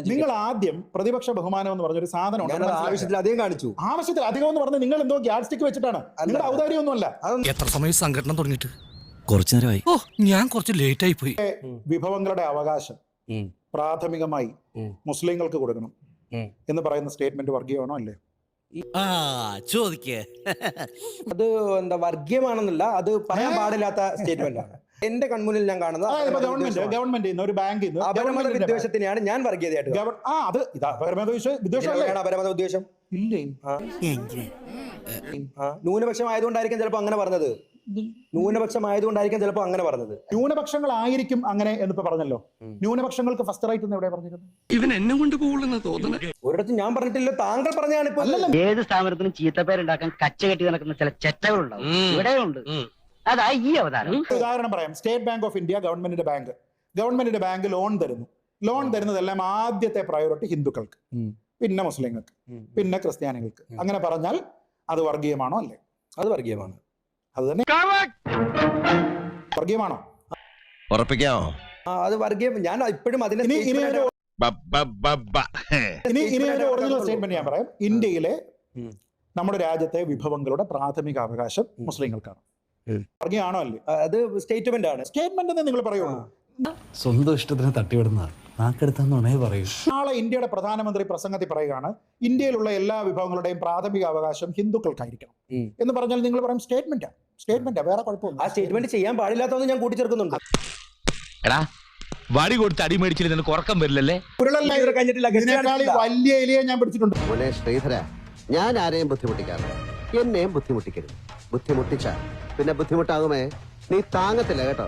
നിങ്ങൾ ആദ്യം പ്രതിപക്ഷ ബഹുമാനം എന്ന് പറഞ്ഞൊരു സാധനം ആവശ്യത്തിൽ അധികം കാണിച്ചു. ആവശ്യത്തിൽ അധികം എന്ന് പറഞ്ഞ് നിങ്ങൾ എന്തോ ഗ്യാഡ് സ്റ്റിക്ക് വെച്ചിട്ടാണ്. നിങ്ങളുടെ ഔദാര്യമൊന്നുമല്ല. എത്ര സമയം സംഘടന തുടങ്ങിയിട്ട്? കുറച്ചു നേരമായി. ഓ, ഞാൻ കുറച്ച് ലേറ്റ് ആയി പോയി. വിഭവങ്ങളുടെ അവകാശം പ്രാഥമികമായി മുസ്ലിങ്ങൾക്ക് കൊടുക്കണം എന്ന് പറയുന്ന സ്റ്റേറ്റ്മെന്റ് വർഗീയമാണോ അല്ലേ? ചോദിക്കേ. അത് എന്താ വർഗീയമാണെന്നല്ല, അത് പറയാൻ പാടില്ലാത്ത സ്റ്റേറ്റ്മെന്റ് ആണ്. എന്റെ കൺമുന്നിൽ ഞാൻ കാണുന്നത് ഗവൺമെന്റ് ഒരു ബാങ്കിൽ അപരമത വിദ്വേഷത്തിനെയാണ് ഞാൻ വർഗീയതയായിട്ട്. അപരമത ഉദ്ദേശം ഇല്ലേ? ന്യൂനപക്ഷം ആയതുകൊണ്ടായിരിക്കും ചിലപ്പോ അങ്ങനെ പറഞ്ഞത്. ന്യൂനപക്ഷങ്ങളായിരിക്കും അങ്ങനെ എന്നിപ്പോ പറഞ്ഞല്ലോ. ന്യൂനപക്ഷങ്ങൾക്ക് ഫസ്റ്റ് റൈറ്റ് എന്ന് എവിടെ പറഞ്ഞിരുന്നു? ഇവൻ എന്നെ കൊണ്ട് പോകുന്ന തോന്നുന്നു. ഒരിടത്തും ഞാൻ പറഞ്ഞിട്ടില്ല, താങ്കൾ പറഞ്ഞാണ്. ഇപ്പൊ ഏത് സ്ഥാപനത്തിനും ചീത്തപ്പേരുണ്ടാക്കാൻ കച്ച കെട്ടി നടക്കുന്ന ചില ചെറ്റകളുണ്ടാവും, ഇവിടെയുണ്ട്. അതാ ഈ അവതാരം. ഉദാഹരണം പറയാം. സ്റ്റേറ്റ് ബാങ്ക് ഓഫ് ഇന്ത്യ ഗവൺമെന്റിന്റെ ബാങ്ക് ലോൺ തരുന്നു. ലോൺ തരുന്നതെല്ലാം ആദ്യത്തെ പ്രയോറിറ്റി ഹിന്ദുക്കൾക്ക്, പിന്നെ മുസ്ലിങ്ങൾക്ക്, പിന്നെ ക്രിസ്ത്യാനികൾക്ക്. അങ്ങനെ പറഞ്ഞാൽ അത് വർഗീയമാണോ അല്ലേ? അത് വർഗീയമാണ്. അത് തന്നെ വർഗീയമാണോ? ഉറപ്പിക്കാമോ? അത് വർഗീയം. ഞാൻ ഇപ്പോഴും അതിനെ ഒരു ഒറിജിനൽ സ്റ്റേറ്റ്മെന്റ് ഞാൻ പറയാം. ഇന്ത്യയിലെ നമ്മുടെ രാജ്യത്തെ വിഭവങ്ങളുടെ പ്രാഥമിക അവകാശം മുസ്ലിങ്ങൾക്കാണ്. വർഗീയമാണോ അല്ലേ? അത് സ്റ്റേറ്റ്മെന്റ് ആണ്. സ്റ്റേറ്റ്മെന്റ് എന്ന് നിങ്ങൾ പറയുള്ളൂ. സ്വന്തം ഇഷ്ടത്തിന് തട്ടിവിടുന്ന നാക്കെടുത്താന്നേ പറയൂ. നാളെ ഇന്ത്യയുടെ പ്രധാനമന്ത്രി പ്രസംഗത്തിൽ പറയുകയാണ് ഇന്ത്യയിലുള്ള എല്ലാ വിഭവങ്ങളുടെയും പ്രാഥമിക അവകാശം ഹിന്ദുക്കൾക്കായിരിക്കണം എന്ന് പറഞ്ഞാൽ നിങ്ങൾ പറയും സ്റ്റേറ്റ്മെന്റാ, വേറെ കുഴപ്പമില്ല. ആ സ്റ്റേറ്റ്മെന്റ് ചെയ്യാൻ പാടില്ലാത്തതൊന്നും ഞാൻ കൂട്ടിച്ചേർക്കുന്നുണ്ട്. വടി കൊടുത്ത് അടി മേടിച്ചില്ല, നിനക്ക് ഉറക്കം വരില്ലല്ലേ? വലിയ എലിയെ ഞാൻ പിടിച്ചിട്ടുണ്ട്. ശ്രീധര, ഞാൻ ആരെയും ബുദ്ധിമുട്ടിക്കാറില്ല, എന്നെയും ബുദ്ധിമുട്ടിക്കരുത്. ബുദ്ധിമുട്ടിച്ചാൽ പിന്നെ ബുദ്ധിമുട്ടാകുമേ, നീ താങ്ങത്തില്ല കേട്ടോ.